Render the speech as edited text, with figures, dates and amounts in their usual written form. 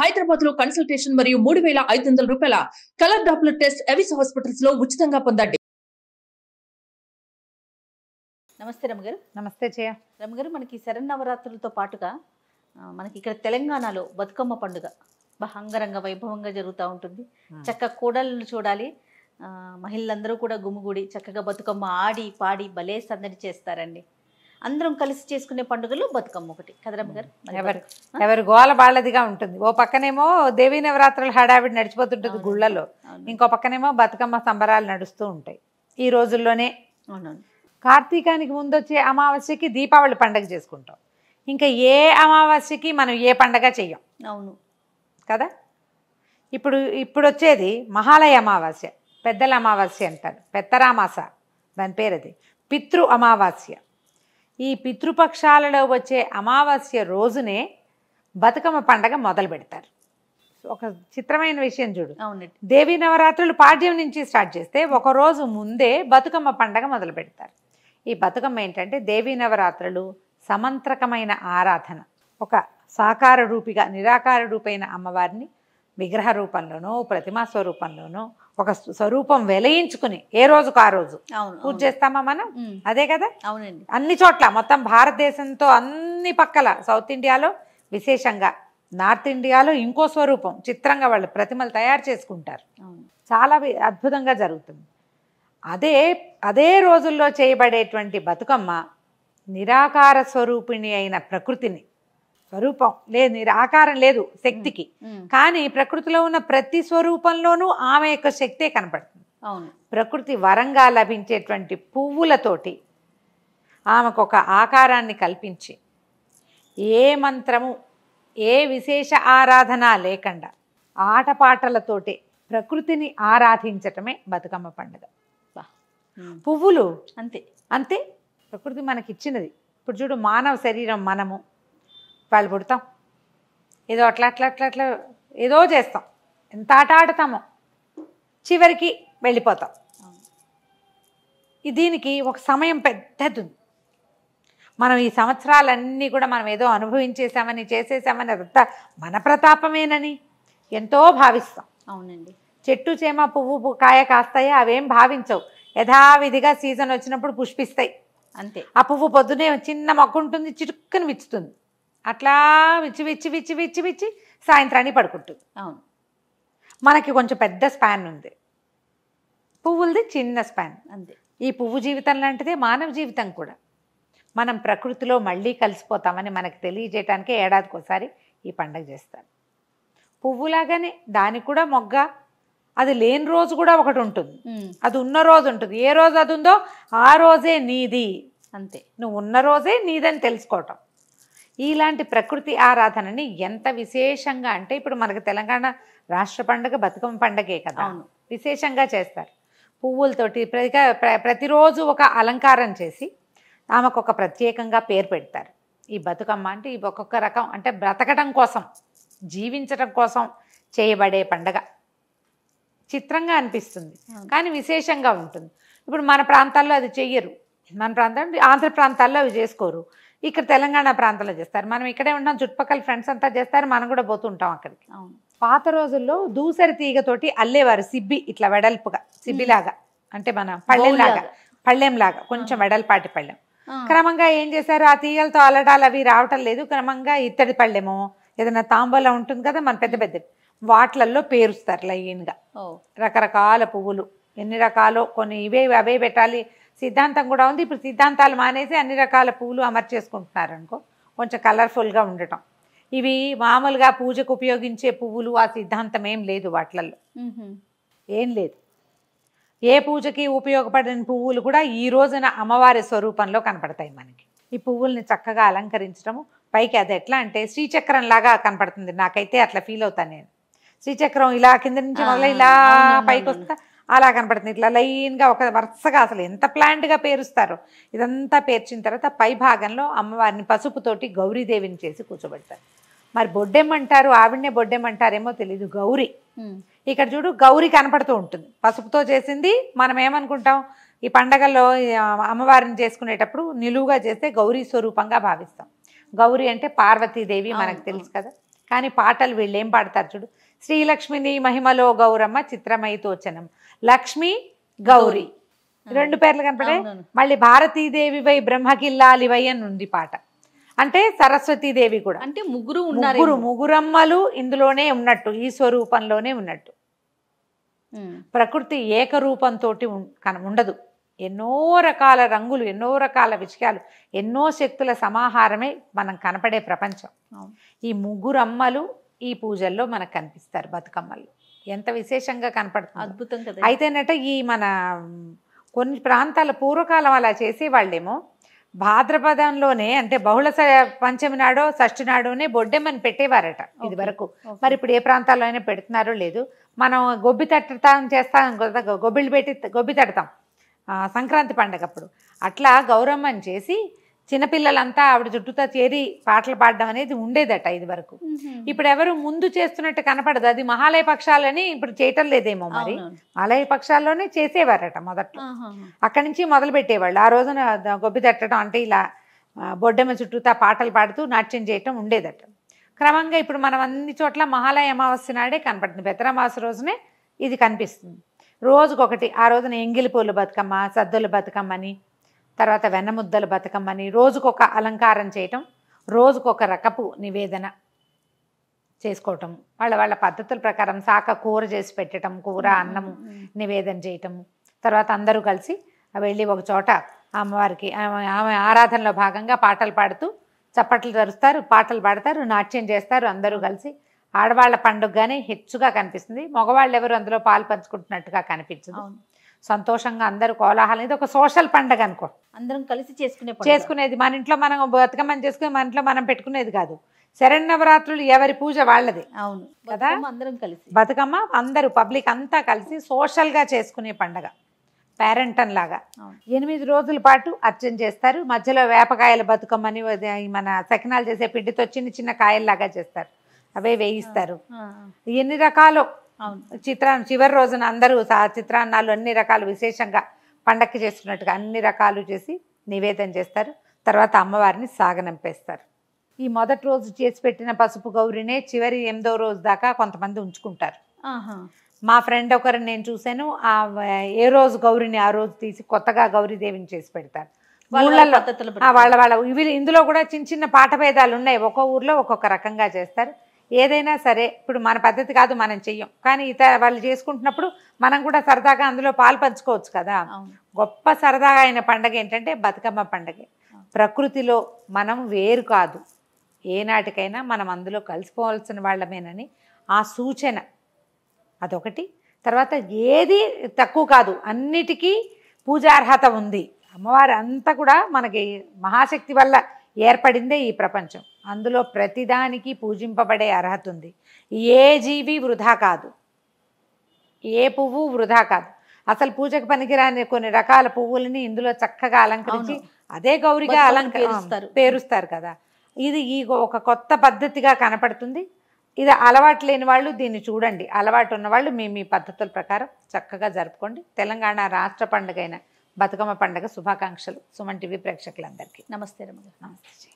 హైదరాబాద్ లో కన్సల్టేషన్ మరియు 3500 రూపాయల colour Doppler test Avis hospitals లో ఉచితంగా పొందండి. నమస్తే రమగారు. నమస్తే జయ. రమగారు, మనకి శరన్నవరాత్రులతో పాటుగా మనకి ఇక్కడ తెలంగాణలో బతుకమ్మ పండుగ అంగరంగ వైభవంగా జరుగుతూ ఉంటుంది. చక్కగా కోడళ్ళు చూడాలి, మహిళలందరూ కూడా గుమిగూడి చక్కగా బతుకమ్మ ఆడి పాడి భలే సందడి చేస్తారండి. అందరం కలిసి చేసుకునే పండుగలు బతుకమ్మ ఒకటి కదా రమగారు. ఎవరి గోల బాళ్ళదిగా ఉంటుంది. ఓ పక్కనేమో దేవీ నవరాత్రులు హడావిడి నడిచిపోతుంటుంది గుళ్ళలో, ఇంకో పక్కనేమో బతుకమ్మ సంబరాలు నడుస్తూ ఉంటాయి. ఈ రోజుల్లోనే కార్తీకానికి ముందు వచ్చే అమావాస్యకి దీపావళి పండగ చేసుకుంటాం. ఇంకా ఏ అమావాస్యకి మనం ఏ పండగ చెయ్యం. అవును కదా. ఇప్పుడు వచ్చేది మహాలయ అమావాస్య, పెద్దల అమావాస్య అంటారు, పెత్తరామాస దాని పేరు. అది పితృ అమావాస్య. ఈ పితృపక్షాలలో వచ్చే అమావాస్య రోజునే బతుకమ్మ పండగ మొదలు పెడతారు. ఒక చిత్రమైన విషయం చూడు. అవునండి. దేవీ నవరాత్రులు పాడ్యం నుంచి స్టార్ట్ చేస్తే ఒకరోజు ముందే బతుకమ్మ పండగ మొదలు పెడతారు. ఈ బతుకమ్మ ఏంటంటే దేవీ నవరాత్రులు సమంత్రకమైన ఆరాధన. ఒక సాకార రూపిగా నిరాకార రూపైన అమ్మవారిని విగ్రహ రూపంలోనో ప్రతిమా స్వరూపంలోనో ఒక స్వరూపం వెలయించుకుని ఏ రోజుకు ఆ రోజు పూజ చేస్తామా మనం. అదే కదా. అవునండి. అన్ని చోట్ల మొత్తం భారతదేశంతో అన్ని పక్కల సౌత్ ఇండియాలో విశేషంగా, నార్త్ ఇండియాలో ఇంకో స్వరూపం చిత్రంగా వాళ్ళు ప్రతిమలు తయారు చేసుకుంటారు. చాలా అద్భుతంగా జరుగుతుంది. అదే రోజుల్లో చేయబడేటువంటి బతుకమ్మ నిరాకార స్వరూపిణి అయిన ప్రకృతిని, స్వరూపం లేదు, ఆకారం లేదు శక్తికి, కానీ ప్రకృతిలో ఉన్న ప్రతి స్వరూపంలోనూ ఆమె యొక్క శక్తే కనపడుతుంది. అవును. ప్రకృతి వరంగా లభించేటువంటి పువ్వులతోటి ఆమెకు ఒక ఆకారాన్ని కల్పించి ఏ మంత్రము ఏ విశేష ఆరాధన లేకుండా ఆటపాటలతోటి ప్రకృతిని ఆరాధించటమే బతుకమ్మ పండుగ. పువ్వులు అంతే అంతే ప్రకృతి మనకిచ్చినది. ఇప్పుడు చూడు, మానవ శరీరం మనము వాళ్ళు పుడతాం, ఏదో అట్లా అట్లా అట్లా అట్లా ఏదో చేస్తాం, ఎంత ఆట ఆడతామో చివరికి వెళ్ళిపోతాం. దీనికి ఒక సమయం పెద్దది ఉంది. మనం ఈ సంవత్సరాలన్నీ కూడా మనం ఏదో అనుభవించేసామని చేసేసామని అదంతా మన ప్రతాపమేనని ఎంతో భావిస్తాం. అవునండి. చెట్టు చేమ పువ్వు కాయ కాస్తాయా అవేం భావించవు. యథావిధిగా సీజన్ వచ్చినప్పుడు పుష్పిస్తాయి అంతే. ఆ పువ్వు పొద్దునే చిన్న మొక్క ఉంటుంది, చిటుక్కని విచ్చుతుంది, అట్లా విచ్చి విచ్చి విచ్చి విచ్చి విచ్చి సాయంత్రానికి పడుకుంటుంది. అవును. మనకి కొంచెం పెద్ద స్పాన్ ఉంది, పువ్వులది చిన్న స్పాన్. అంతే. ఈ పువ్వు జీవితం లాంటిదే మానవ జీవితం కూడా. మనం ప్రకృతిలో మళ్ళీ కలిసిపోతామని మనకు తెలియజేయటానికే ఏడాదికి ఒకసారి ఈ పండగ చేస్తారు. పువ్వులాగానే దానికి కూడా మొగ్గ, అది లేని రోజు కూడా ఒకటి ఉంటుంది, అది ఉన్న రోజు ఉంటుంది. ఏ రోజు అది ఉందో ఆ రోజే నీది. అంతే. నువ్వు ఉన్న రోజే నీదని తెలుసుకోవటం. ఇలాంటి ప్రకృతి ఆరాధనని ఎంత విశేషంగా అంటే, ఇప్పుడు మనకు తెలంగాణ రాష్ట్ర పండుగ బతుకమ్మ పండుగే కదా, విశేషంగా చేస్తారు. పువ్వులతోటి ప్రతిరోజు ఒక అలంకారం చేసి ఆమెకు ఒక ప్రత్యేకంగా పేరు పెడతారు. ఈ బతుకమ్మ అంటే ఈ ఒక్కొక్క రకం అంటే బ్రతకడం కోసం, జీవించడం కోసం చేయబడే పండగ. చిత్రంగా అనిపిస్తుంది కానీ విశేషంగా ఉంటుంది. ఇప్పుడు మన ప్రాంతాల్లో అది చెయ్యరు, మన ప్రాంతం ఆంధ్ర ప్రాంతాల్లో అవి చేసుకోరు, ఇక్కడ తెలంగాణ ప్రాంతంలో చేస్తారు. మనం ఇక్కడే ఉంటాం, చుట్టుపక్కల ఫ్రెండ్స్ అంతా చేస్తారు, మనం కూడా పోతుంటాం అక్కడికి. పాత రోజుల్లో దూసరి తీగతోటి అల్లేవారు, సిబ్బి ఇట్లా వెడల్పుగా, సిబ్బిలాగా అంటే మన పళ్ళెంలాగా కొంచెం వెడల్పాటి పళ్ళెం. క్రమంగా ఏం చేశారు, ఆ తీగలతో అల్లడాలు అవి రావటం లేదు, క్రమంగా ఇత్తడి పళ్ళెమో ఏదైనా తాంబూలం ఉంటుంది కదా మన పెద్ద పెద్ద, వాటిలల్లో పేరుస్తారు లైన్గా రకరకాల పువ్వులు. ఎన్ని రకాలో, కొన్ని ఇవే అవే పెట్టాలి సిద్ధాంతం కూడా ఉంది. ఇప్పుడు సిద్ధాంతాలు మానేసి అన్ని రకాల పువ్వులు అమర్చేసుకుంటున్నారు అనుకో, కొంచెం కలర్ఫుల్గా ఉండటం. ఇవి మామూలుగా పూజకు ఉపయోగించే పువ్వులు, ఆ సిద్ధాంతం ఏం లేదు వాటిలలో, ఏం లేదు. ఏ పూజకి ఉపయోగపడిన పువ్వులు కూడా ఈ రోజున అమ్మవారి స్వరూపంలో కనపడతాయి మనకి. ఈ పువ్వుల్ని చక్కగా అలంకరించడము, పైకి అది ఎట్లా అంటే శ్రీచక్రం లాగా కనపడుతుంది. నాకైతే అట్లా ఫీల్ అవుతాను నేను. శ్రీచక్రం ఇలా కింద నుంచి మొదలు ఇలా పైకి వస్తా అలా కనపడుతుంది. ఇట్లా లైన్గా ఒక వరుసగా అసలు ఎంత ప్లాంట్గా పేరుస్తారో. ఇదంతా పేర్చిన తర్వాత పై భాగంలో అమ్మవారిని పసుపుతోటి గౌరీదేవిని చేసి కూర్చోబెడతారు. మరి బొడ్డెమ్మంటారు, ఆవిడనే బొడ్డెమ్మంటారేమో తెలీదు, గౌరీ. ఇక్కడ చూడు, గౌరీ కనపడుతూ ఉంటుంది పసుపుతో చేసింది. మనం ఏమనుకుంటాం, ఈ పండగల్లో అమ్మవారిని చేసుకునేటప్పుడు నిలువుగా చేస్తే గౌరీ స్వరూపంగా భావిస్తాం. గౌరీ అంటే పార్వతీదేవి మనకు తెలుసు కదా. కానీ పాటలు వీళ్ళు ఏం పాడతారు చూడు, శ్రీలక్ష్మిని మహిమలో గౌరమ్మ చిత్రమై తోచనం, లక్ష్మి గౌరీ 2 పేర్లు కనపడే. మళ్ళీ భారతీదేవివై బ్రహ్మకిల్లాలివై అని ఉంది పాట. అంటే సరస్వతీదేవి కూడా, అంటే ముగ్గురమ్మలు ఇందులోనే ఉన్నట్టు, ఈ స్వరూపంలోనే ఉన్నట్టు. ప్రకృతి ఏకరూపంతో ఉండదు. ఎన్నో రకాల రంగులు, ఎన్నో రకాల విషయాలు, ఎన్నో శక్తుల సమాహారమే మనం కనపడే ప్రపంచం. ఈ ముగ్గురమ్మలు ఈ పూజల్లో మనకు కనిపిస్తారు బతుకమ్మలు. ఎంత విశేషంగా కనపడుతుంది, అద్భుతం కదా. అయితేనట ఈ మన కొన్ని ప్రాంతాల పూర్వకాలం అలా చేసేవాళ్ళేమో భాద్రపదంలోనే, అంటే బహుళ పంచమి నాడో షష్ఠి నాడోనే బొడ్డెమ్మని పెట్టేవారట ఇది వరకు. మరి ఇప్పుడు ఏ ప్రాంతాల్లో అయినా పెడుతున్నారో లేదు. మనం గొబ్బి తట్టడం చేస్తాం కదా, గొబ్బిళ్ళు పెట్టి గొబ్బి తడతాం సంక్రాంతి పండగప్పుడు. అట్లా గౌరమ్మని చేసి చిన్నపిల్లలంతా ఆవిడ చుట్టూతా చేరి పాటలు పాడడం అనేది ఉండేదట ఇది వరకు. ఇప్పుడు ఎవరు ముందు చేస్తున్నట్టు కనపడదు. అది మహాలయ పక్షాలని ఇప్పుడు చేయటం లేదేమో మరి. మహాలయ పక్షాల్లోనే చేసేవారట మొదట్లో. అక్కడి నుంచి మొదలు పెట్టేవాళ్ళు. ఆ రోజున గొబ్బి తట్టడం అంటే ఇలా బొడ్డెమ్మ చుట్టూతా పాటలు పాడుతూ నాట్యం చేయటం ఉండేదట. క్రమంగా ఇప్పుడు మనం అన్ని చోట్ల మహాలయ అమావాస్య నాడే కనపడుతుంది. పెద్దరమావాస్య రోజునే ఇది కనిపిస్తుంది. రోజుకొకటి. ఆ రోజున ఎంగిలి పూల బతుకమ్మ, సద్దుల బతుకమ్మని, తర్వాత వెన్నముద్దల బతుకమ్మని, రోజుకొక అలంకారం చేయటం, రోజుకొక రకపు నివేదన చేసుకోవటం, వాళ్ళ పద్ధతుల ప్రకారం శాఖ కూర చేసి పెట్టడం, కూర అన్నము నివేదన చేయటము. తర్వాత అందరూ కలిసి వెళ్ళి ఒక చోట అమ్మవారికి ఆమె ఆరాధనలో భాగంగా పాటలు పాడుతూ చప్పట్లు జరుస్తారు, పాటలు పాడతారు, నాట్యం చేస్తారు అందరూ కలిసి. ఆడవాళ్ల పండుగగానే హెచ్చుగా కనిపిస్తుంది. మగవాళ్ళు ఎవరు అందులో పాలు పంచుకుంటున్నట్టుగా కనిపించదు. సంతోషంగా అందరూ కోలాహలం. ఇది ఒక సోషల్ పండుగ అనుకో, అందరం కలిసి చేసుకునేది. మన ఇంట్లో మనం బతుకమ్మని చేసుకుని మన ఇంట్లో మనం పెట్టుకునేది కాదు. శరన్నవరాత్రులు ఎవరి పూజ వాళ్ళది. అవును కదా, అందరం కలిసి బతుకమ్మ అందరూ పబ్లిక్ అంతా కలిసి సోషల్గా చేసుకునే పండుగ. పేరెంటన్ లాగా 8 రోజుల పాటు అర్చన చేస్తారు. మధ్యలో వేపకాయల బతుకమ్మని, మన సకినాలు చేసే పిండితో చిన్న చిన్న కాయల్లాగా చేస్తారు, అవే వేయిస్తారు. ఎన్ని రకాలు చివరి రోజున అందరూ చిత్రాన్నాలు అన్ని రకాలు విశేషంగా పండక్కి చేసుకున్నట్టుగా అన్ని రకాలు చేసి నివేదన చేస్తారు. తర్వాత అమ్మవారిని సాగనంపేస్తారు. ఈ మొదటి రోజు చేసి పెట్టిన పసుపు గౌరినే చివరి 8వ రోజు దాకా కొంతమంది ఉంచుకుంటారు. మా ఫ్రెండ్ ఒకరిని నేను చూశాను, ఏ రోజు గౌరిని ఆ రోజు తీసి కొత్తగా గౌరీదేవిని చేసి పెడతారు. వాళ్ళ ఇవి ఇందులో కూడా చిన్న చిన్న పాట భేదాలు ఉన్నాయి. ఒక్కో ఊర్లో ఒక్కొక్క రకంగా చేస్తారు. ఏదైనా సరే ఇప్పుడు మన పద్ధతి కాదు, మనం చెయ్యం. కానీ వాళ్ళు చేసుకుంటున్నప్పుడు మనం కూడా సరదాగా అందులో పాలు పంచుకోవచ్చు కదా. గొప్ప సరదాగా అయిన పండగ ఏంటంటే బతుకమ్మ పండగే. ప్రకృతిలో మనం వేరు కాదు, ఏనాటికైనా మనం అందులో కలిసిపోవాల్సిన వాళ్ళమేనని ఆ సూచన అదొకటి. తర్వాత ఏది తక్కువ కాదు, అన్నిటికీ పూజార్హత ఉంది. అమ్మవారు అంతా కూడా మనకి మహాశక్తి వల్ల ఏర్పడిందే ఈ ప్రపంచం. అందులో ప్రతిదానికి పూజింపబడే అర్హత ఉంది. ఏ జీవి వృధా కాదు, ఏ పువ్వు వృధా కాదు. అసలు పూజకు పనికిరాని కొన్ని రకాల పువ్వులని ఇందులో చక్కగా అలంకరించి అదే గౌరిగా పేరుస్తారు కదా. ఇది ఒక కొత్త పద్ధతిగా కనపడుతుంది. ఇది అలవాటు లేని వాళ్ళు దీన్ని చూడండి, అలవాటు ఉన్నవాళ్ళు మీ పద్ధతుల ప్రకారం చక్కగా జరుపుకోండి. తెలంగాణ రాష్ట్ర పండుగ అయిన బతుకమ్మ పండుగ శుభాకాంక్షలు సుమన్ టీవీ ప్రేక్షకులందరికీ. నమస్తే రమ్మ. నమస్తే.